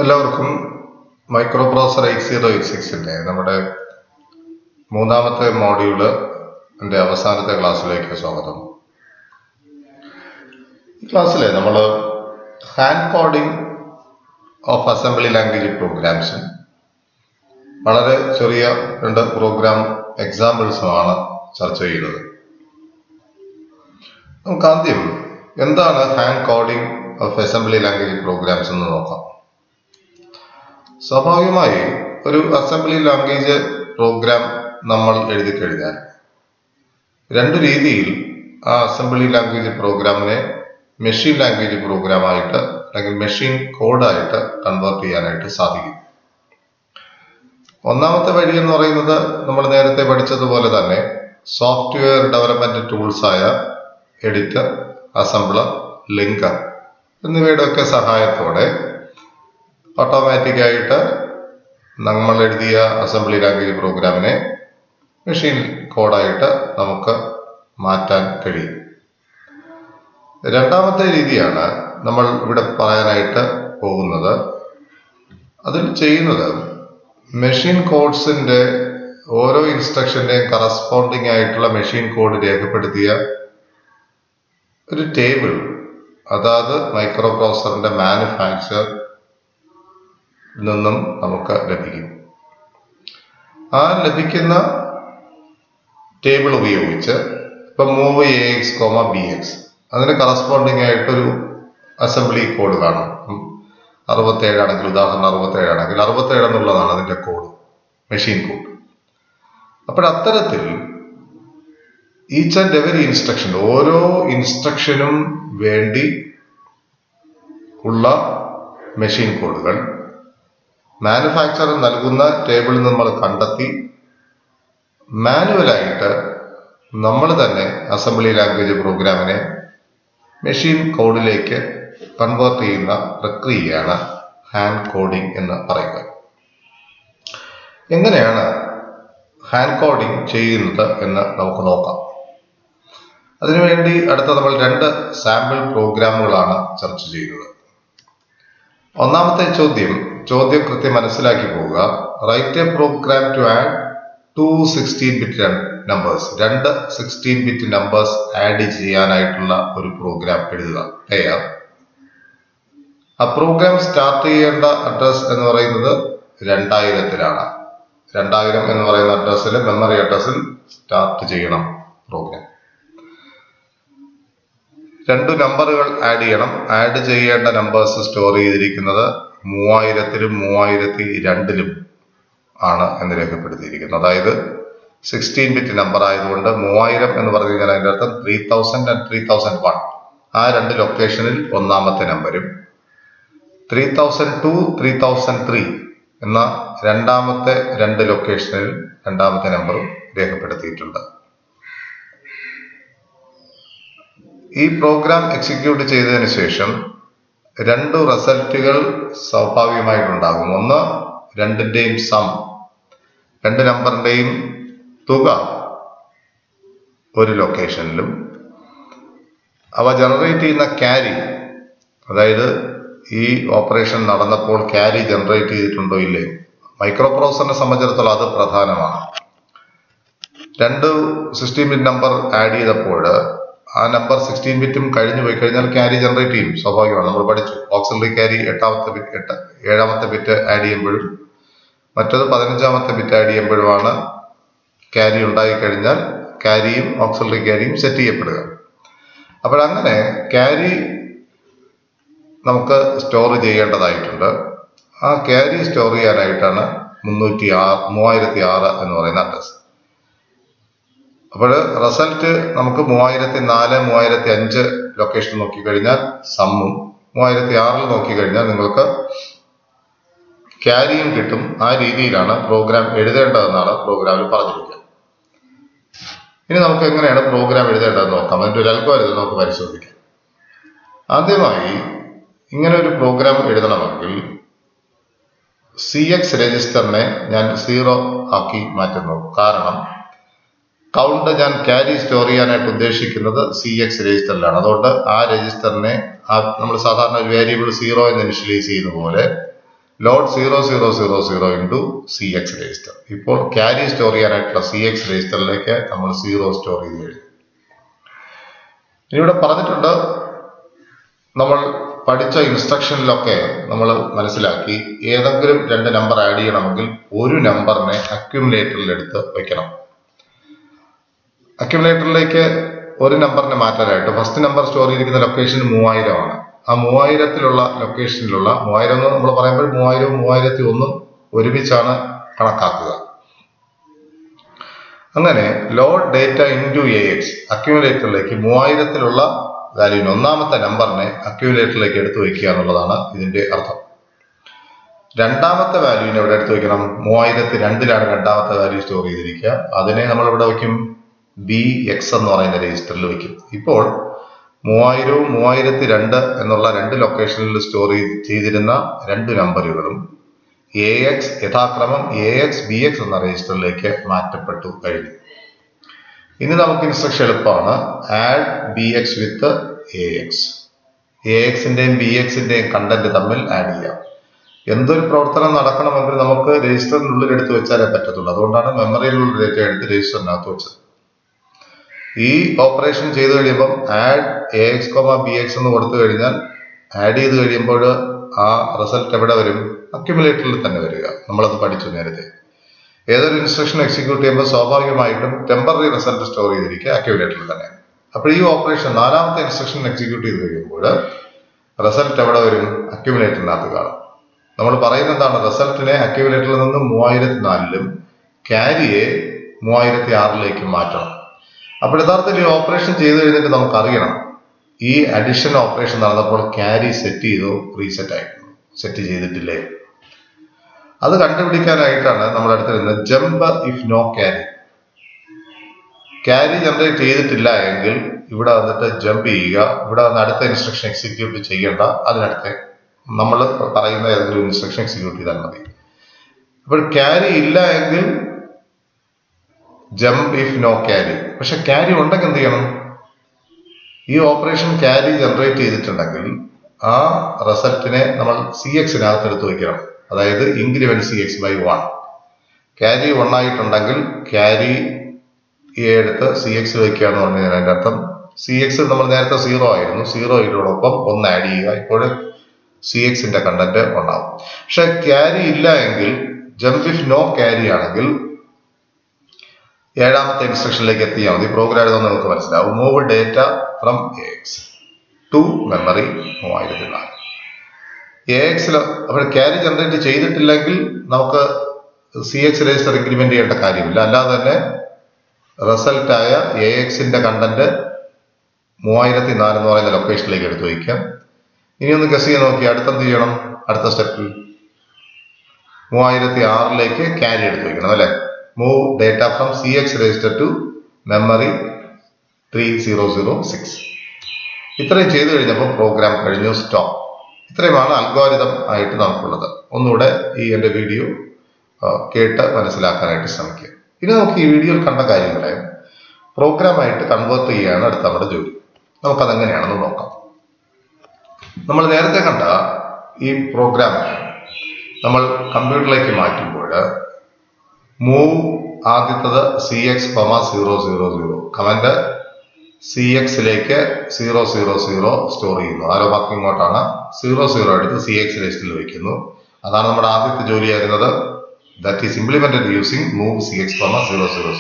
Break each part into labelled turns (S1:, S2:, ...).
S1: എല്ലാവർക്കും മൈക്രോപ്രോസസർ 8086 നമ്മുടെ മൂന്നാമത്തെ മോഡ്യൂള് അവസാനത്തെ ക്ലാസ്സിലേക്ക് സ്വാഗതം. ഈ ക്ലാസ്സിൽ നമ്മൾ hand coding of assembly language പ്രോഗ്രാംസും വളരെ ചെറിയ രണ്ട് പ്രോഗ്രാം എക്സാമ്പിൾസുമാണ് ചർച്ച ചെയ്യുന്നത്. നമുക്ക് ആദ്യം എന്താണ് hand coding of assembly language programs എന്ന് നോക്കാം. സ്വാഭാവികമായി ഒരു അസംബ്ലി ലാംഗ്വേജ് പ്രോഗ്രാം നമ്മൾ എഴുതി കഴിഞ്ഞാൽ രണ്ട് രീതിയിൽ ആ അസംബ്ലി ലാംഗ്വേജ് പ്രോഗ്രാമിനെ മെഷീൻ ലാംഗ്വേജ് പ്രോഗ്രാമായിട്ട് അല്ലെങ്കിൽ മെഷീൻ കോഡായിട്ട് കൺവേർട്ട് ചെയ്യാനായിട്ട് സാധിക്കും. ഒന്നാമത്തെ വഴി എന്ന് പറയുന്നത് നമ്മൾ നേരത്തെ പഠിച്ചതുപോലെ തന്നെ സോഫ്റ്റ്വെയർ ഡെവലപ്മെന്റ് ടൂൾസായ എഡിറ്റർ, അസംബ്ലർ, ലിങ്കർ എന്നിവയുടെ ഒക്കെ സഹായത്തോടെ ഓട്ടോമാറ്റിക്കായിട്ട് നമ്മൾ എഴുതിയ അസംബ്ലി ലാംഗ്വേജ് പ്രോഗ്രാമിനെ മെഷീൻ കോഡായിട്ട് നമുക്ക് മാറ്റാൻ കഴിയും. രണ്ടാമത്തെ രീതിയാണ് നമ്മൾ ഇവിടെ പറയാനായിട്ട് പോകുന്നത്. അതിൽ ചെയ്യുന്നത് മെഷീൻ കോഡ്സിന്റെ ഓരോ ഇൻസ്ട്രക്ഷന്റെയും കറസ്പോണ്ടിങ് ആയിട്ടുള്ള മെഷീൻ കോഡ് രേഖപ്പെടുത്തിയ ഒരു ടേബിൾ അതായത് മൈക്രോപ്രോസസറിന്റെ മാനുഫാക്ചർ നിന്നും നമുക്ക് ലഭിക്കും. ആ ലഭിക്കുന്ന ടേബിൾ ഉപയോഗിച്ച് ഇപ്പം മൂവ് AX, BX അതിന് കറസ്പോണ്ടിങ് ആയിട്ടൊരു അസംബ്ലി കോഡ് കാണും. 67 ആണെങ്കിൽ, ഉദാഹരണം 67 ആണെങ്കിൽ 67 എന്നുള്ളതാണ് അതിന്റെ കോഡ്, മെഷീൻ കോഡ്. അത്തരത്തിൽ ഈച്ച് ആൻഡ് എവരി ഇൻസ്ട്രക്ഷൻ, ഓരോ ഇൻസ്ട്രക്ഷനും വേണ്ടി ഉള്ള മെഷീൻ കോഡുകൾ മാനുഫാക്ചറർ നൽകുന്ന ടേബിളിൽ നമ്മൾ കണ്ടെത്തി മാനുവലായിട്ട് നമ്മൾ തന്നെ അസംബ്ലി ലാംഗ്വേജ് പ്രോഗ്രാമിനെ മെഷീൻ കോഡിലേക്ക് കൺവേർട്ട് ചെയ്യുന്ന പ്രക്രിയയാണ് ഹാൻഡ് കോഡിംഗ് എന്ന് പറയുക. എങ്ങനെയാണ് ഹാൻഡ് കോഡിംഗ് ചെയ്യുന്നത് എന്ന് നമുക്ക് നോക്കാം. അതിനുവേണ്ടി നമ്മൾ രണ്ട് സാമ്പിൾ പ്രോഗ്രാമുകളാണ് ചർച്ച ചെയ്യുന്നത്. ഒന്നാമത്തെ ചോദ്യം കൃത്യം മനസ്സിലാക്കി പോവുക. Write a program to add 2 16-bit numbers, രണ്ട് 16-bit നമ്പേഴ്സ് ആഡ് ചെയ്യാനായിട്ടുള്ള ഒരു പ്രോഗ്രാം എഴുതുക. ആ പ്രോഗ്രാം സ്റ്റാർട്ട് ചെയ്യേണ്ട അഡ്രസ് എന്ന് പറയുന്നത് 2000-ലാണ്. 2000 എന്ന് പറയുന്ന അഡ്രസ്സിൽ, മെമ്മറി അഡ്രസ്സിൽ സ്റ്റാർട്ട് ചെയ്യണം പ്രോഗ്രാം. രണ്ട് നമ്പറുകൾ ആഡ് ചെയ്യണം. ആഡ് ചെയ്യേണ്ട നമ്പേഴ്സ് സ്റ്റോർ ചെയ്തിരിക്കുന്നത് 3000-ലും 3002-ലും ആണ് എന്ന് രേഖപ്പെടുത്തിയിരിക്കുന്നത്. അതായത് 16-bit നമ്പർ ആയതുകൊണ്ട് 3000 എന്ന് പറഞ്ഞു കഴിഞ്ഞാൽ അതിന്റെ അർത്ഥം 3000 and 3001 ആ രണ്ട് ലൊക്കേഷനിൽ ഒന്നാമത്തെ നമ്പരും 3002, 3003 എന്ന രണ്ടാമത്തെ രണ്ട് ലൊക്കേഷനിൽ രണ്ടാമത്തെ നമ്പറും രേഖപ്പെടുത്തിയിട്ടുണ്ട്. ഈ പ്രോഗ്രാം എക്സിക്യൂട്ട് ചെയ്തതിനു ശേഷം രണ്ട് റിസൾട്ടുകൾ സ്വാഭാവികമായിട്ടുണ്ടാകും. ഒന്ന്, രണ്ടിന്റെയും സം, രണ്ട് നമ്പറിന്റെയും തുക ഒരു ലൊക്കേഷനിലും, അവ ജനറേറ്റ് ചെയ്യുന്ന ക്യാരി, അതായത് ഈ ഓപ്പറേഷൻ നടന്നപ്പോൾ ക്യാരി ജനറേറ്റ് ചെയ്തിട്ടുണ്ടോ ഇല്ലേ, മൈക്രോപ്രോസസറിനെ സംബന്ധിച്ചിടത്തോളം അത് പ്രധാനമാണ്. രണ്ട് 16-bit നമ്പർ ആഡ് ചെയ്തപ്പോൾ ആ നമ്പർ 16-bit കഴിഞ്ഞു പോയി കഴിഞ്ഞാൽ ക്യാരി ജനറേറ്റ് ചെയ്യും, സ്വാഭാവികമാണ്. നമ്മൾ പഠിച്ചു ഓക്സിലറി ക്യാരി 7ാമത്തെ ബിറ്റ് ആഡ് ചെയ്യുമ്പോഴും മറ്റത് 15ാമത്തെ ബിറ്റ് ആഡ് ചെയ്യുമ്പോഴുമാണ് ക്യാരി ഉണ്ടായി കഴിഞ്ഞാൽ ക്യാരിയും ഓക്സിലറി ക്യാരിയും സെറ്റ് ചെയ്യപ്പെടുക. അങ്ങനെ ക്യാരി നമുക്ക് സ്റ്റോർ ചെയ്യേണ്ടതായിട്ടുണ്ട്. ആ ക്യാരി സ്റ്റോർ ചെയ്യാനായിട്ടാണ് 3006 എന്ന് പറയുന്ന അഡ്രസ്. റിസൾട്ട് നമുക്ക് 3004, 3005 ലൊക്കേഷൻ നോക്കിക്കഴിഞ്ഞാൽ സമ്മും 3006 നോക്കിക്കഴിഞ്ഞാൽ നിങ്ങൾക്ക് ക്യാരിയും കിട്ടും. ആ രീതിയിലാണ് പ്രോഗ്രാം എഴുതേണ്ടതെന്നാണ് പ്രോഗ്രാമിൽ പറഞ്ഞിരിക്കുന്നത്. ഇനി നമുക്ക് എങ്ങനെയാണ് പ്രോഗ്രാം എഴുതേണ്ടതെന്ന് നോക്കാം. അതിൻ്റെ ഒരു അൽഗോരിതം നമുക്ക് പരിശോധിക്കാം. ആദ്യമായി ഇങ്ങനെ ഒരു പ്രോഗ്രാം എഴുതണമെങ്കിൽ CX രജിസ്റ്ററിനെ ഞാൻ 0 ആക്കി മാറ്റുന്നു. കാരണം കൗണ്ട് ഞാൻ ക്യാരി സ്റ്റോർ ചെയ്യാനായിട്ട് ഉദ്ദേശിക്കുന്നത് CX രജിസ്റ്ററിലാണ്. അതുകൊണ്ട് ആ രജിസ്റ്ററിനെ നമ്മൾ സാധാരണ ഒരു വേരിയബിൾ 0 എന്ന് ഇനിഷ്യലൈസ് ചെയ്യുന്ന പോലെ ലോഡ് 0000 ഇൻറ്റു CX രജിസ്റ്റർ. ഇപ്പോൾ ക്യാരി സ്റ്റോർ ചെയ്യാനായിട്ടുള്ള CX രജിസ്റ്ററിലേക്ക് നമ്മൾ 0 സ്റ്റോർ ചെയ്ത് കഴിഞ്ഞു. ഇവിടെ പറഞ്ഞിട്ടുണ്ട്, നമ്മൾ പഠിച്ച ഇൻസ്ട്രക്ഷനിലൊക്കെ നമ്മൾ മനസ്സിലാക്കി ഏതെങ്കിലും രണ്ട് നമ്പർ ആഡ് ചെയ്യണമെങ്കിൽ ഒരു നമ്പറിനെ അക്യുമുലേറ്ററിൽ എടുത്ത് വയ്ക്കണം. അക്യുമുലേറ്ററിലേക്ക് ഒരു നമ്പറിനെ മാറ്റാനായിട്ട് ഫസ്റ്റ് നമ്പർ സ്റ്റോർ ചെയ്തിരിക്കുന്ന ലൊക്കേഷൻ 3000 ആണ്. ആ 3000-ത്തിലുള്ള ലൊക്കേഷനിലുള്ള 3000 എന്ന് നമ്മൾ പറയുമ്പോൾ 3000-ഉം 3001-ഉം ഒരുമിച്ചാണ് കണക്കാക്കുക. അങ്ങനെ ലോഡ് ഡേറ്റ ഇൻറ്റു AX അക്യുമുലേറ്ററിലേക്ക് 3000-ത്തിലുള്ള വാല്യൂവിന് ഒന്നാമത്തെ നമ്പറിനെ അക്യുമുലേറ്ററിലേക്ക് എടുത്തു വയ്ക്കുക എന്നുള്ളതാണ് ഇതിന്റെ അർത്ഥം. രണ്ടാമത്തെ വാല്യൂവിനെ എവിടെ എടുത്തു വയ്ക്കണം? 3002-ലാണ് രണ്ടാമത്തെ വാല്യൂ സ്റ്റോർ ചെയ്തിരിക്കുക. അതിനെ നമ്മൾ ഇവിടെ വയ്ക്കും BX എന്ന് പറയുന്ന രജിസ്റ്ററിൽ വയ്ക്കും. ഇപ്പോൾ 3000-ഉം 3002 എന്നുള്ള രണ്ട് ലൊക്കേഷനിൽ സ്റ്റോർ ചെയ്തിരുന്ന രണ്ട് നമ്പറുകളും AX യഥാക്രമം AX BX എന്ന രജിസ്റ്ററിലേക്ക് മാറ്റപ്പെട്ടു കഴിഞ്ഞു. ഇനി നമുക്ക് ഇൻസ്ട്രക്ഷൻ എളുപ്പമാണ്. ആഡ് BX വിത്ത് AX. AX-ന്റെയും BX-ന്റെയും കണ്ടന്റ് തമ്മിൽ ആഡ് ചെയ്യാം. എന്തൊരു പ്രവർത്തനം നടക്കണമെങ്കിൽ നമുക്ക് രജിസ്റ്ററിനുള്ളിൽ എടുത്ത് വെച്ചാലേ പറ്റത്തുള്ളൂ. അതുകൊണ്ടാണ് മെമ്മറിയിലുള്ള ഡേറ്റ എടുത്ത് രജിസ്റ്ററിനകത്ത് വെച്ചത്. ഈ ഓപ്പറേഷൻ ചെയ്ത് കഴിയുമ്പം ആഡ് AX, BX എന്ന് കൊടുത്തു കഴിഞ്ഞാൽ ആഡ് ചെയ്ത് കഴിയുമ്പോൾ ആ റിസൾട്ട് എവിടെ വരും? അക്യുമുലേറ്ററിൽ തന്നെ വരിക. നമ്മളത് പഠിച്ചു നേരത്തെ. ഏതൊരു ഇൻസ്ട്രക്ഷൻ എക്സിക്യൂട്ട് ചെയ്യുമ്പോൾ സ്വാഭാവികമായിട്ടും ടെമ്പററി റിസൾട്ട് സ്റ്റോർ ചെയ്തിരിക്കുക അക്യുമുലേറ്ററിൽ തന്നെ. അപ്പോൾ ഈ ഓപ്പറേഷൻ നാലാമത്തെ ഇൻസ്ട്രക്ഷൻ എക്സിക്യൂട്ട് ചെയ്ത് കഴിയുമ്പോൾ റിസൾട്ട് എവിടെ വരും? അക്യുമുലേറ്ററിനകത്ത് കാണും. നമ്മൾ പറയുന്നത് എന്താണ്? റിസൾട്ടിനെ അക്യുമുലേറ്ററിൽ നിന്ന് 3004-ലും ക്യാരിയെ 3006-ലേക്കും മാറ്റണം. അപ്പോൾ യഥാർത്ഥത്തിൽ ഈ ഓപ്പറേഷൻ ചെയ്ത് കഴിഞ്ഞിട്ട് നമുക്കറിയണം ഈ അഡിഷൻ ഓപ്പറേഷൻ നടന്നപ്പോൾ ക്യാരി സെറ്റ് ചെയ്തോ റീസെറ്റ് ആയിരുന്നു, സെറ്റ് ചെയ്തിട്ടില്ലേ? അത് കണ്ടുപിടിക്കാനായിട്ടാണ് നമ്മൾ അടുത്തിരുന്നത് jump if no carry. Carry generate ചെയ്തിട്ടില്ല എങ്കിൽ ഇവിടെ വന്നിട്ട് ജമ്പ് ചെയ്യുക. ഇവിടെ വന്ന് അടുത്ത ഇൻസ്ട്രക്ഷൻ എക്സിക്യൂട്ട് ചെയ്യേണ്ട, അതിനടുത്ത് നമ്മൾ പറയുന്ന ഏതെങ്കിലും ഇൻസ്ട്രക്ഷൻ എക്സിക്യൂട്ട് ചെയ്താൽ മതി. അപ്പോൾ ക്യാരി ഇല്ല എങ്കിൽ ജമ്പ് ഇഫ് നോ ക്യാരി. പക്ഷെ ക്യാരി ഉണ്ടെങ്കിൽ എന്ത് ചെയ്യണം? ഈ ഓപ്പറേഷൻ ക്യാരി ജനറേറ്റ് ചെയ്തിട്ടുണ്ടെങ്കിൽ ആ റിസൾട്ടിനെ നമ്മൾ CX-നകത്ത് എടുത്ത് വയ്ക്കണം. അതായത് ഇൻക്രിമെന്റ് CX/1. ക്യാരി 1 ആയിട്ടുണ്ടെങ്കിൽ ക്യാരി എടുത്ത് CX വയ്ക്കുക എന്ന് പറഞ്ഞു കഴിഞ്ഞാൽ അതിന്റെ അർത്ഥം CX നമ്മൾ നേരത്തെ 0 ആയിരുന്നു, 0-ഓടൊപ്പം 1 ആഡ് ചെയ്യുക. ഇപ്പോൾ CX-ന്റെ കണ്ടന്റ് ഉണ്ടാവും. പക്ഷെ ക്യാരി ഇല്ല എങ്കിൽ ജമ്പ് ഇഫ് നോ ക്യാരി ആണെങ്കിൽ ഏഴാമത്തെ ഇൻസ്ട്രക്ഷനിലേക്ക് എത്തിയാൽ മതി. പ്രോഗ്രാം എഴുതുന്നത് നമുക്ക് മനസ്സിലാവും. Move data from AX to memory 3004. AX-ൽ അപ്പോൾ ക്യാരി ജനറേറ്റ് ചെയ്തിട്ടില്ലെങ്കിൽ നമുക്ക് CX രജിസ്റ്റർ ഇൻക്രിമെന്റ് ചെയ്യേണ്ട കാര്യമില്ല. അല്ലാതെ തന്നെ റിസൾട്ടായ AX-ന്റെ കണ്ടന്റ് 3004 എന്ന് പറയുന്ന ലൊക്കേഷനിലേക്ക് എടുത്തു വയ്ക്കാം. ഇനി ഒന്ന് ഗസ് ചെയ്യാൻ നോക്കി. അടുത്തെന്ത് ചെയ്യണം? അടുത്ത സ്റ്റെപ്പിൽ 3006-ലേക്ക് ക്യാരി എടുത്തു വയ്ക്കണം അല്ലെ. Move data from CX register to memory 3006. ഇത്രയും ചെയ്തു കഴിഞ്ഞപ്പോൾ പ്രോഗ്രാം കഴിഞ്ഞു, സ്റ്റോപ്പ്. ഇത്രയുമാണ് അൽഗോരിതം ആയിട്ട് നമുക്കുള്ളത്. ഒന്നുകൂടെ എൻ്റെ വീഡിയോ കേട്ട് മനസ്സിലാക്കാനായിട്ട് ശ്രമിക്കുക. ഇനി നമുക്ക് ഈ വീഡിയോയിൽ കണ്ട കാര്യങ്ങളെ പ്രോഗ്രാമായിട്ട് കൺവേർട്ട് ചെയ്യുകയാണ് അടുത്ത നമ്മുടെ ജോലി. നമുക്കതെങ്ങനെയാണെന്ന് നോക്കാം. നമ്മൾ നേരത്തെ കണ്ട ഈ പ്രോഗ്രാമിനെ നമ്മൾ കമ്പ്യൂട്ടറിലേക്ക് മാറ്റുമ്പോൾ മൂവ് ആദ്യത്തത് CX,000 കമന്റ് CX-ലേക്ക് 000 സ്റ്റോർ ചെയ്യുന്നു. ആരോ ബാക്കി ഇങ്ങോട്ടാണ് 00 എടുത്ത് CX രജിസ്റ്ററിൽ വയ്ക്കുന്നു. അതാണ് നമ്മുടെ ആദ്യത്തെ ജോലിയായിരുന്നത്. That is implemented using move CX,000.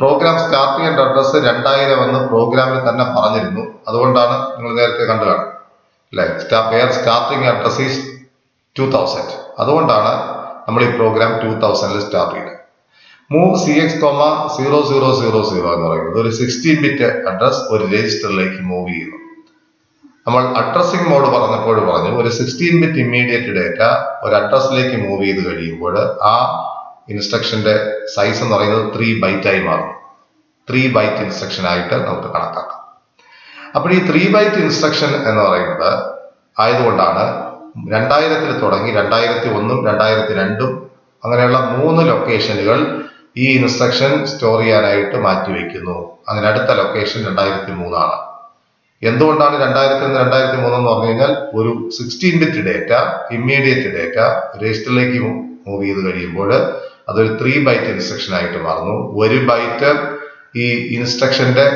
S1: Program start ചെയ്യേണ്ട അഡ്രസ് 2000 എന്ന് പ്രോഗ്രാമിൽ തന്നെ പറഞ്ഞിരുന്നു. അതുകൊണ്ടാണ് നിങ്ങൾ നേരത്തെ കണ്ടു കാണും അല്ലെ. Starting address is 2000. അതുകൊണ്ടാണ് നമ്മൾ ഈ പ്രോഗ്രാം 2000-ൽ സ്റ്റാർട്ട് ചെയ്തത്. മൂവ് CX,0000 എന്ന് പറയുന്നത് ഒരു 16-ബിറ്റ് അഡ്രസ് ഒരു രജിസ്റ്ററിലേക്ക് മൂവ് ചെയ്യുന്നു. നമ്മൾ അഡ്രസ്സിംഗ് മോഡ് പറഞ്ഞപ്പോൾ പറഞ്ഞു ഒരു 16-ബിറ്റ് ഇമ്മീഡിയറ്റ് ഡേറ്റ ഒരു അഡ്രസ്സിലേക്ക് മൂവ് ചെയ്ത് കഴിയുമ്പോൾ ആ ഇൻസ്ട്രക്ഷന്റെ സൈസ് എന്ന് പറയുന്നത് 3 ബൈറ്റായി മാറും. 3 ബൈറ്റ് ഇൻസ്ട്രക്ഷൻ ആയിട്ട് നമുക്ക് കണക്കാക്കാം. അപ്പോൾ ഈ 3 ബൈറ്റ് ഇൻസ്ട്രക്ഷൻ എന്ന് പറയുന്നത് ആയതുകൊണ്ടാണ് 2000-ൽ തുടങ്ങി 2001-ഉം 2002-ഉം അങ്ങനെയുള്ള 3 ലൊക്കേഷനുകൾ ഈ ഇൻസ്ട്രക്ഷൻ സ്റ്റോർ ചെയ്യാനായിട്ട് മാറ്റിവെക്കുന്നു. അങ്ങനെ അടുത്ത ലൊക്കേഷൻ 2003 ആണ്. എന്തുകൊണ്ടാണ് 2001 2003 എന്ന് പറഞ്ഞു കഴിഞ്ഞാൽ ഒരു 16 ബിറ്റ് ഡേറ്റ ഇമ്മീഡിയറ്റ് ഡേറ്റ രജിസ്റ്ററിലേക്ക് മൂവ് ചെയ്ത് കഴിയുമ്പോൾ അതൊരു 3 ബൈറ്റ് ഇൻസ്ട്രക്ഷൻ ആയിട്ട് മാറുന്നു. ഒരു ബൈറ്റ് ഈ ഇൻസ്ട്രക്ഷന്റെ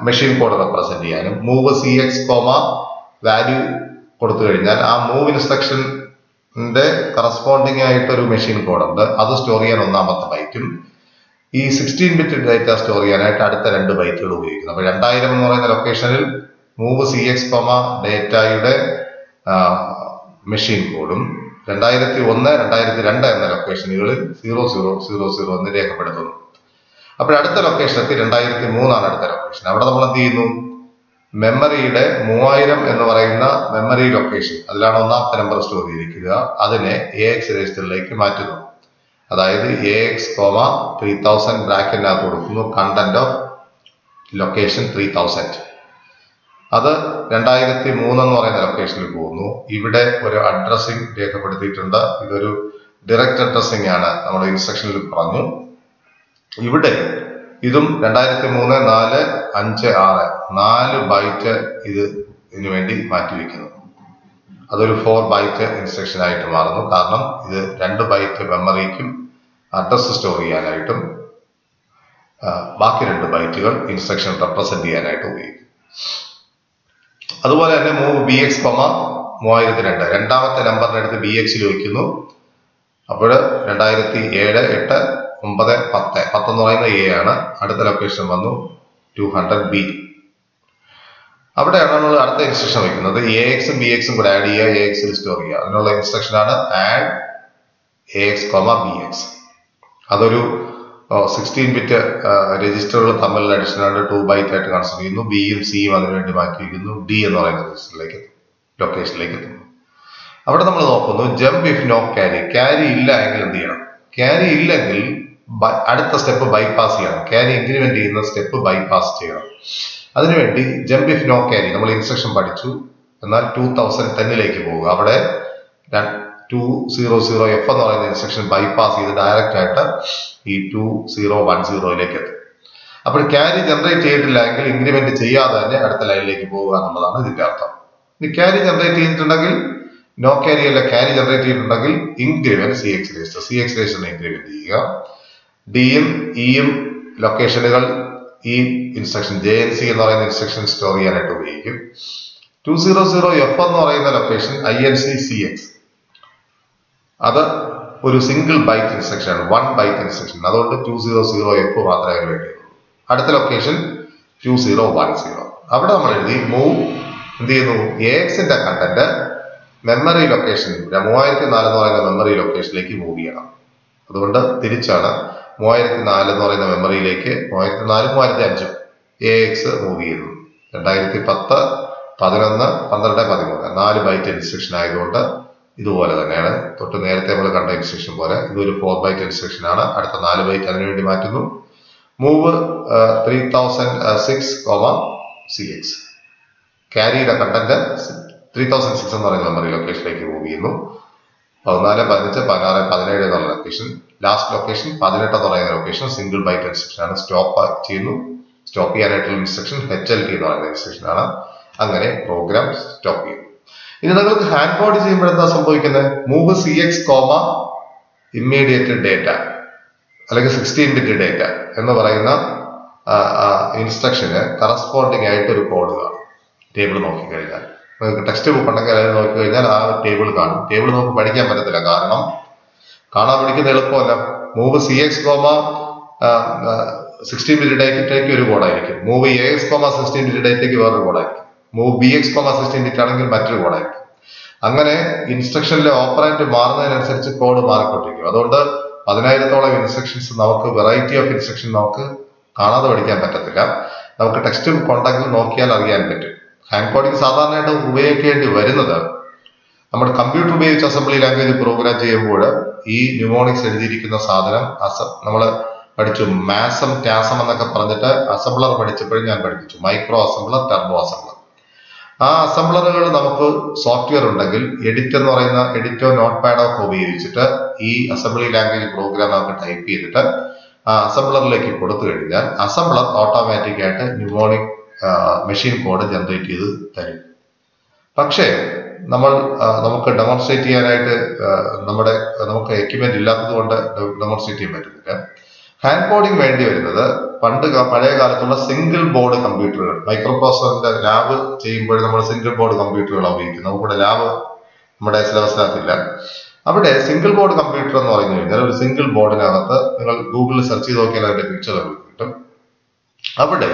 S1: മെഷീൻ കോഡ് റെപ്രസെന്റ് ചെയ്യാനും മൂവ് CX, വാല്യൂ കൊടുത്തു കഴിഞ്ഞാൽ ആ മൂവ് ഇൻസ്ട്രക്ഷന്റെ കറസ്പോണ്ടിങ് ആയിട്ട് ഒരു മെഷീൻ കോഡ് ഉണ്ട്. അത് സ്റ്റോർ ചെയ്യാൻ ഒന്നാമത്തെ ബൈറ്റും ഈ 16 ബിറ്റ് ഡേറ്റ സ്റ്റോർ ചെയ്യാനായിട്ട് അടുത്ത 2 ബൈറ്റുകൾ ഉപയോഗിക്കുന്നു. അപ്പൊ 2000 എന്ന് പറയുന്ന ലൊക്കേഷനിൽ മൂവ് CX, ഡേറ്റയുടെ മെഷീൻ കോഡും 2001 2002 എന്ന ലൊക്കേഷനുകളിൽ 0000 എന്ന് രേഖപ്പെടുത്തുന്നു. അപ്പോൾ അടുത്ത ലൊക്കേഷൻ എത്തി 2003 ആണ് അടുത്ത ലൊക്കേഷൻ. അവിടെ നമ്മൾ എന്ത് ചെയ്യുന്നു? മെമ്മറിയുടെ 3000 എന്ന് പറയുന്ന മെമ്മറി ലൊക്കേഷൻ, അതിലാണ് ഒന്നാമത്തെ നമ്പർ സ്റ്റോർ ചെയ്തിരിക്കുക, അതിനെ AX രജിസ്റ്ററിലേക്ക് മാറ്റുന്നു. അതായത് AX, 3000 ബ്രാക്കറ്റിനകത്ത് കൊടുക്കുന്നു കണ്ടന്റ് ഓഫ് ലൊക്കേഷൻ 3000. അത് 2003 എന്ന് പറയുന്ന ലൊക്കേഷനിൽ പോകുന്നു. ഇവിടെ ഒരു അഡ്രസ്സിംഗ് രേഖപ്പെടുത്തിയിട്ടുണ്ട്. ഇതൊരു ഡയറക്റ്റ് അഡ്രസ്സിംഗ് ആണ്, നമ്മൾ ഇൻസ്ട്രക്ഷനിൽ പറഞ്ഞു. ഇവിടെ ഇതും 2003 4 5 6 4 ബൈറ്റ് ഇതിനു വേണ്ടി മാറ്റിവെക്കുന്നു. അതൊരു 4 ബൈറ്റ് ഇൻസ്ട്രക്ഷൻ ആയിട്ട് മാറുന്നു. കാരണം ഇത് 2 ബൈറ്റ് മെമ്മറിക്കും അഡ്രസ് സ്റ്റോർ ചെയ്യാനായിട്ടും ബാക്കി 2 ബൈറ്റുകൾ ഇൻസ്ട്രക്ഷൻ റെപ്രസെന്റ് ചെയ്യാനായിട്ട് ഉപയോഗിക്കും. അതുപോലെ തന്നെ മൂവ് BX, 3002 രണ്ടാമത്തെ നമ്പറിന്റെ അടുത്ത് BX വയ്ക്കുന്നു. അപ്പോൾ 2007 8 9 10 10 എന്ന് പറയുന്ന A ആണ്. അടുത്ത ലൊക്കേഷൻ വന്നു 200B. അവിടെയാണ് നമ്മൾ അടുത്ത ഇൻസ്ട്രക്ഷൻ വയ്ക്കുന്നത്. AX-ഉം BX-ഉം കൂടെ ആഡ് ചെയ്യുക, AX-ൽ സ്റ്റോർ ചെയ്യുക. അതിനുള്ള ഇൻസ്ട്രക്ഷൻ ആണ് ആഡ് AX, BX. അതൊരു 16 ബിറ്റ് രജിസ്റ്ററുകൾ തമ്മിലുള്ള അഡിഷൻ ആണ്. 2 ബൈറ്റ് ആയിട്ട് കൺസിഡർ ചെയ്യുന്നു. Bയും Cയും അതിനുവേണ്ടി മാറ്റി വയ്ക്കുന്നു. D എന്ന് പറയുന്ന രജിസ്റ്ററിലേക്ക് ലൊക്കേഷനിലേക്ക് എത്തുന്നു. അവിടെ നമ്മൾ നോക്കുന്നു jump if no carry. Carry ഇല്ല എങ്കിൽ എന്ത് ചെയ്യണം? ക്യാരി ഇല്ലെങ്കിൽ അടുത്ത സ്റ്റെപ്പ് ബൈപ്പാസ് ചെയ്യണം. ക്യാരി ഇൻക്രിമെന്റ് ചെയ്യുന്ന സ്റ്റെപ്പ് ബൈപ്പാസ് ചെയ്യണം. അതിനുവേണ്ടി ജംപ് ഇഫ് നോ ക്യാരി നമ്മൾ ഇൻസ്ട്രക്ഷൻ പഠിച്ചു. എന്നാൽ 2010ലേക്ക് പോവുക. അവിടെ 200F എന്ന് പറയുന്ന ഇൻസ്ട്രക്ഷൻ ബൈപ്പാസ് ചെയ്ത് ഡയറക്റ്റ് ആയിട്ട് ഈ 2010ലേക്ക് എത്തും. അപ്പോൾ ക്യാരി ജനറേറ്റ് ചെയ്തിട്ടില്ല എങ്കിൽ ഇൻക്രിമെന്റ് ചെയ്യാതെ തന്നെ അടുത്ത ലൈനിലേക്ക് പോവുക എന്നുള്ളതാണ് ഇതിന്റെ അർത്ഥം. ഇനി ക്യാരി ജനറേറ്റ് ചെയ്തിട്ടുണ്ടെങ്കിൽ നോ ക്യാരി അല്ല, ക്യാരി ജനറേറ്റ് ചെയ്തിട്ടുണ്ടെങ്കിൽ ഇൻക്രിമെന്റ് CX രജിസ്റ്ററിനെ ഇൻക്രിമെന്റ് ചെയ്യുക. Dയും Eയും ലൊക്കേഷനുകൾ ഈ ഇൻസ്ട്രക്ഷൻ JNC എന്ന് പറയുന്ന ഇൻസ്ട്രക്ഷൻ സ്റ്റോർ ചെയ്യാനായിട്ട് ഉപയോഗിക്കും. 200F എന്ന് പറയുന്ന ലൊക്കേഷൻ INC CX അത് ഒരു സിംഗിൾ ബൈറ്റ് ഇൻസ്ട്രക്ഷൻ ആണ്, 1 ബൈറ്റ് ഇൻസ്ട്രക്ഷൻ. അതുകൊണ്ട് 200F മാത്രമേ വേണ്ടിയുള്ളൂ. അടുത്ത ലൊക്കേഷൻ 2010. അവിടെ നമ്മൾ എഴുതി മൂവ് എന്ത് ചെയ്യുന്നു? AX-ന്റെ കണ്ടന്റ് മെമ്മറി ലൊക്കേഷൻ 3004 എന്ന് പറയുന്ന മെമ്മറി ലൊക്കേഷനിലേക്ക് മൂവ് ചെയ്യണം. അതുകൊണ്ട് തിരിച്ചാണ് 3004 എന്ന് പറയുന്ന മെമ്മറിയിലേക്ക് 3004 3005 AX മൂവ് ചെയ്യുന്നു. 2010 11 12 13 4 ബൈറ്റ് ഇൻസ്ട്രക്ഷൻ ആയതുകൊണ്ട് ഇതുപോലെ തന്നെയാണ്. തൊട്ട് നേരത്തെ നമ്മൾ കണ്ട ഇൻസ്ട്രക്ഷൻ പോലെ ഇതൊരു 4 ബൈറ്റ് ഇൻസ്ട്രക്ഷൻ ആണ്. അടുത്ത 4 ബൈറ്റ് അതിനുവേണ്ടി മാറ്റുന്നു. Move 3006, CX. ക്യാരിയുടെ കണ്ടന്റ് 3006 എന്ന് പറയുന്ന മെമ്മറി ലൊക്കേഷനിലേക്ക് മൂവ് ചെയ്യുന്നു. 14 15 16 17 എന്നുള്ള ലൊക്കേഷൻ. ലാസ്റ്റ് ലൊക്കേഷൻ 18 എന്ന് പറയുന്ന ലൊക്കേഷൻ സിംഗിൾ ബൈറ്റ് ഇൻസ്ട്രക്ഷൻ ആണ്. സ്റ്റോപ്പ് ചെയ്യുന്നു. സ്റ്റോപ്പ് ചെയ്യാനായിട്ടുള്ള ഇൻസ്ട്രക്ഷൻ HLT എന്ന് പറയുന്ന ഇൻസ്ട്രക്ഷൻ ആണ്. അങ്ങനെ പ്രോഗ്രാം സ്റ്റോപ്പ് ചെയ്യും. ഇനി നിങ്ങൾക്ക് ഹാൻഡ് കോഡ് ചെയ്യുമ്പോൾ എന്താ സംഭവിക്കുന്നത്? മൂവ് CX, ഇമ്മീഡിയറ്റ് ഡേറ്റ അല്ലെങ്കിൽ 16 ബിറ്റ് ഡേറ്റ എന്ന് പറയുന്ന ഇൻസ്ട്രക്ഷന് കറസ്പോണ്ടിങ് ആയിട്ട് ഒരു കോഡ് കാണും. ടേബിൾ നോക്കിക്കഴിഞ്ഞാൽ നിങ്ങൾക്ക് ടെക്സ്റ്റ് ബുക്ക് ഉണ്ടെങ്കിൽ അതിൽ നോക്കിക്കഴിഞ്ഞാൽ ആ ടേബിൾ കാണും. ടേബിൾ നമുക്ക് പഠിക്കാൻ പറ്റത്തില്ല, കാരണം കാണാൻ പഠിക്കുന്ന എളുപ്പമല്ല. മൂവ് CX, 16 ബിറ്റ് ഡേറ്റയ്ക്ക് ഒരു കോഡായിരിക്കും. മൂവ് AX, 16 ബിറ്റ് ഡേറ്റയ്ക്ക് വേറൊരു കോഡായിരിക്കും. മൂവ് BX, 16 ബിറ്റ് ആണെങ്കിൽ മറ്റൊരു കോഡായിരിക്കും. അങ്ങനെ ഇൻസ്ട്രക്ഷനിലെ ഓപ്പറേറ്റ് മാറുന്നതിനനുസരിച്ച് കോഡ് മാറിക്കൊണ്ടിരിക്കും. അതുകൊണ്ട് 10,000-ഓളം ഇൻസ്ട്രക്ഷൻസ് നമുക്ക് വെറൈറ്റി ഓഫ് ഇൻസ്ട്രക്ഷൻ നമുക്ക് കാണാതെ പഠിക്കാൻ പറ്റത്തില്ല. നമുക്ക് ടെക്സ്റ്റ് ബുക്ക് ഉണ്ടെങ്കിൽ നോക്കിയാൽ അറിയാൻ പറ്റും. ഹാൻഡ് കോഡിങ് സാധാരണയായിട്ട് ഉപയോഗിക്കേണ്ടി വരുന്നത് നമ്മുടെ കമ്പ്യൂട്ടർ ഉപയോഗിച്ച് അസംബ്ലി ലാംഗ്വേജ് പ്രോഗ്രാം ചെയ്യുമ്പോൾ ഈ ന്യൂമോണിക്സ് എഴുതിയിരിക്കുന്ന സാധനം നമ്മൾ പഠിച്ചു. മാസം ടാസം എന്നൊക്കെ പറഞ്ഞിട്ട് അസംബ്ലർ പഠിച്ചപ്പോഴും ഞാൻ പഠിപ്പിച്ചു. Micro assembler, turbo assembler. ആ അസംബ്ലറുകൾ നമുക്ക് സോഫ്റ്റ്വെയർ ഉണ്ടെങ്കിൽ എഡിറ്റ് എന്ന് പറയുന്ന എഡിറ്റോ നോട്ട് പാഡോ ഒക്കെ ഉപയോഗിച്ചിട്ട് ഈ അസംബ്ലി ലാംഗ്വേജ് പ്രോഗ്രാം നമുക്ക് ടൈപ്പ് ചെയ്തിട്ട് ആ അസംബ്ലറിലേക്ക് കൊടുത്തു കഴിഞ്ഞാൽ അസംബ്ലർ ഓട്ടോമാറ്റിക് ആയിട്ട് ന്യൂമോണിക് മെഷീൻ കോഡ് ജനറേറ്റ് ചെയ്ത് തരും. പക്ഷേ നമുക്ക് ഡെമോൺസ്ട്രേറ്റ് ചെയ്യാനായിട്ട് നമുക്ക് എക്യുപ്മെന്റ് ഇല്ലാത്തത് കൊണ്ട് ഡെമോൺസ്ട്രേറ്റ് ചെയ്യാൻ പറ്റുന്നില്ല. ഹാൻഡ് കോഡിംഗ് വേണ്ടി വരുന്നത് പഴയ കാലത്തുള്ള സിംഗിൾ ബോർഡ് കമ്പ്യൂട്ടറുകൾ, മൈക്രോ പ്രോസസറിന്റെ ലാബ് ചെയ്യുമ്പോൾ നമ്മൾ സിംഗിൾ ബോർഡ് കമ്പ്യൂട്ടറുകളാണ് ഉപയോഗിക്കുന്നത്. നമുക്കിവിടെ ലാബ് നമ്മുടെ സിലബസിനകത്തില്ല. അവിടെ സിംഗിൾ ബോർഡ് കമ്പ്യൂട്ടർ എന്ന് പറഞ്ഞു കഴിഞ്ഞാൽ ഒരു സിംഗിൾ ബോർഡിനകത്ത് നിങ്ങൾ ഗൂഗിളിൽ സെർച്ച് ചെയ്ത് നോക്കിയാൽ അതിന്റെ പിക്ചർ കിട്ടും. അവിടെ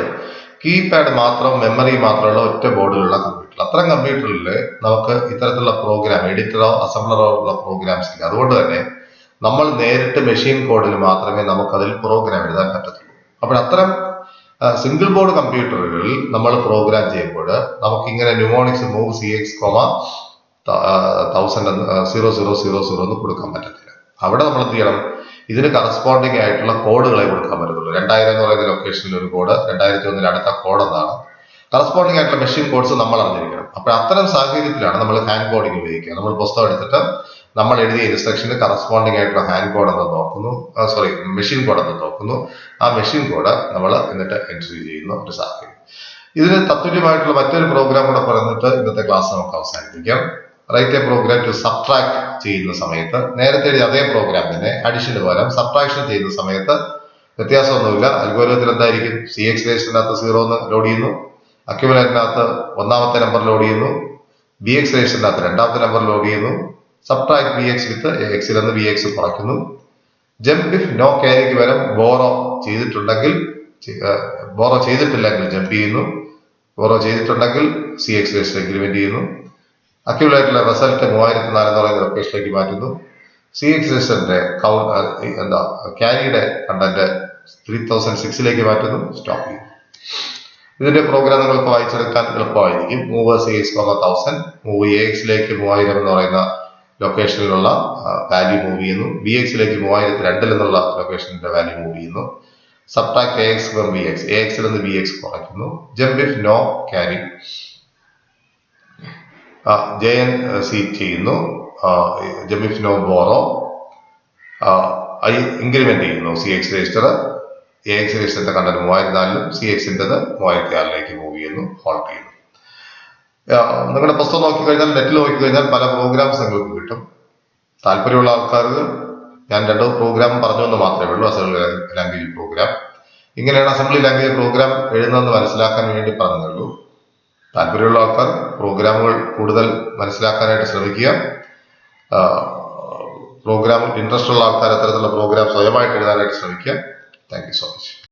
S1: കീപാഡ് മാത്രം, മെമ്മറി മാത്രമുള്ള ഒറ്റ ബോർഡിലുള്ള കമ്പ്യൂട്ടർ. അത്തരം കമ്പ്യൂട്ടറിൽ നമുക്ക് ഇത്തരത്തിലുള്ള പ്രോഗ്രാം, എഡിറ്ററോ അസംബ്ലറോ ഉള്ള പ്രോഗ്രാംസ് ഇല്ല. അതുകൊണ്ട് തന്നെ നമ്മൾ നേരിട്ട് മെഷീൻ കോഡിൽ മാത്രമേ നമുക്കതിൽ പ്രോഗ്രാം എഴുതാൻ പറ്റത്തുള്ളൂ. അപ്പോൾ അത്തരം സിംഗിൾ ബോർഡ് കമ്പ്യൂട്ടറുകളിൽ നമ്മൾ പ്രോഗ്രാം ചെയ്യുമ്പോൾ നമുക്ക് ഇങ്ങനെ ന്യൂമോണിക്സ് മൂവ് CX, 1000 എന്ന് കൊടുക്കാൻ പറ്റത്തില്ല. അവിടെ നമ്മൾ എന്ത് ചെയ്യണം? ഇതിന് കറസ്പോണ്ടിങ് ആയിട്ടുള്ള കോഡുകളെ കൊടുക്കാൻ പറ്റത്തുള്ളൂ. 2000 എന്ന് പറയുന്ന ലൊക്കേഷനിൽ ഒരു കോഡ്, 2001 അടുത്ത കോഡ് എന്നാണ്. കറസ്പോണ്ടിങ് ആയിട്ടുള്ള മെഷീൻ കോഡ്സ് നമ്മൾ അറിഞ്ഞിരിക്കണം. അപ്പോൾ അത്തരം സാഹചര്യത്തിലാണ് നമ്മൾ ഹാൻഡ് കോഡിങ് ഉപയോഗിക്കുക. നമ്മൾ പുസ്തകം എടുത്തിട്ട് നമ്മൾ എഴുതിയ ഇൻസ്ട്രക്ഷന് കറസ്പോണ്ടിങ് ആയിട്ടുള്ള ഹാൻഡ് കോഡ് എന്ന് നോക്കുന്നു, മെഷീൻ കോഡ് എന്ന് നോക്കുന്നു. ആ മെഷീൻ കോഡ് നമ്മൾ എന്നിട്ട് എൻട്രി ചെയ്യുന്ന ഒരു സാഹചര്യം. ഇതിന് തത്തുല്യമായിട്ടുള്ള മറ്റൊരു പ്രോഗ്രാം കൂടെ പറഞ്ഞിട്ട് ഇന്നത്തെ ക്ലാസ് നമുക്ക് അവസാനിപ്പിക്കാം. Write a program to subtract ചെയ്യുന്ന സമയത്ത് നേരത്തെ എഴുതിയ അതേ പ്രോഗ്രാം തന്നെ അഡീഷന് പകരം സബ്ട്രാക്ഷൻ ചെയ്യുന്ന സമയത്ത് വ്യത്യാസമൊന്നുമില്ല. അൽഗോരിതത്തിൽ എന്തായിരിക്കും? CX രജിസ്റ്ററിനകത്ത് 0 എന്ന് ലോഡ് ചെയ്യുന്നു, അക്യുമുലേറ്ററിനകത്ത് 1ാമത്തെ നമ്പർ ലോഡ് ചെയ്യുന്നു, BX രജിസ്റ്ററിനകത്ത് 2ാമത്തെ നമ്പർ ലോഡ് ചെയ്യുന്നു, സബ്ട്രാക്ട് BX വിത്ത് X ൽ നിന്ന് BX കുറയ്ക്കുന്നു. ജംപ് ഇഫ് നോ ക്യാരിക്ക് പകരം ബോറോ ചെയ്തിട്ടില്ലെങ്കിൽ ജംപ് ചെയ്യുന്നു, ബോറോ ചെയ്തിട്ടുണ്ടെങ്കിൽ CX രജിസ്റ്റർ ഇൻക്രിമെന്റ് ചെയ്യുന്നു. അക്യുമുലേറ്ററിലെ റിസൾട്ട് 3004 എന്ന് പറയുന്ന ലൊക്കേഷനിലേക്ക് മാറ്റുന്നു. CX രജിസ്റ്ററിന്റെ ക്യാരിയുടെ കണ്ടന്റ് 3006 മാറ്റുന്നു, സ്റ്റോപ്പ് ചെയ്യുന്നു. ഇതിന്റെ പ്രോഗ്രാം നിങ്ങൾക്ക് വായിച്ചെടുക്കാൻ എളുപ്പമായിരിക്കും. മൂവ് CX, 1000, മൂവ് AX 3000 എന്ന് പറയുന്ന ലൊക്കേഷനിലുള്ള വാല്യൂ മൂവ് ചെയ്യുന്നു. BX 3002 എന്നുള്ള ലൊക്കേഷനിലെ വാല്യൂ മൂവ് ചെയ്യുന്നു. Subtract AX from BX, AX ൽ നിന്ന് BX കുറയ്ക്കുന്നു. Jump if no carry JNC ചെയ്യുന്നു. Jump if no borrow increment ചെയ്യുന്നു. CX രജിസ്റ്റർ AX രജിസ്റ്ററിന്റെ കണ്ടന്റ് 3004 CX-ൻ്റെത് 3006 മൂവ് ചെയ്യുന്നു, ഹോൾഡ് ചെയ്യുന്നു. നിങ്ങളുടെ പുസ്തകം നോക്കിക്കഴിഞ്ഞാൽ, നെറ്റിൽ നോക്കിക്കഴിഞ്ഞാൽ പല പ്രോഗ്രാംസ് നിങ്ങൾക്ക് കിട്ടും. താല്പര്യമുള്ള ആൾക്കാർക്ക് ഞാൻ 2 പ്രോഗ്രാം പറഞ്ഞു എന്ന് മാത്രമേ ഉള്ളൂ. അസംബ്ലി ലാംഗ്വേജ് പ്രോഗ്രാം, ഇങ്ങനെയാണ് അസംബ്ലി ലാംഗ്വേജ് പ്രോഗ്രാം എഴുതുന്നതെന്ന് മനസ്സിലാക്കാൻ വേണ്ടി പറഞ്ഞുള്ളൂ. താല്പര്യമുള്ള ആൾക്കാർ പ്രോഗ്രാമുകൾ കൂടുതൽ മനസ്സിലാക്കാനായിട്ട് ശ്രമിക്കുക. പ്രോഗ്രാമിൽ ഇൻട്രസ്റ്റ് ഉള്ള ആൾക്കാർ അത്തരത്തിലുള്ള പ്രോഗ്രാം സ്വയമായിട്ട് എഴുതാനായിട്ട് ശ്രമിക്കുക. Thank you so much.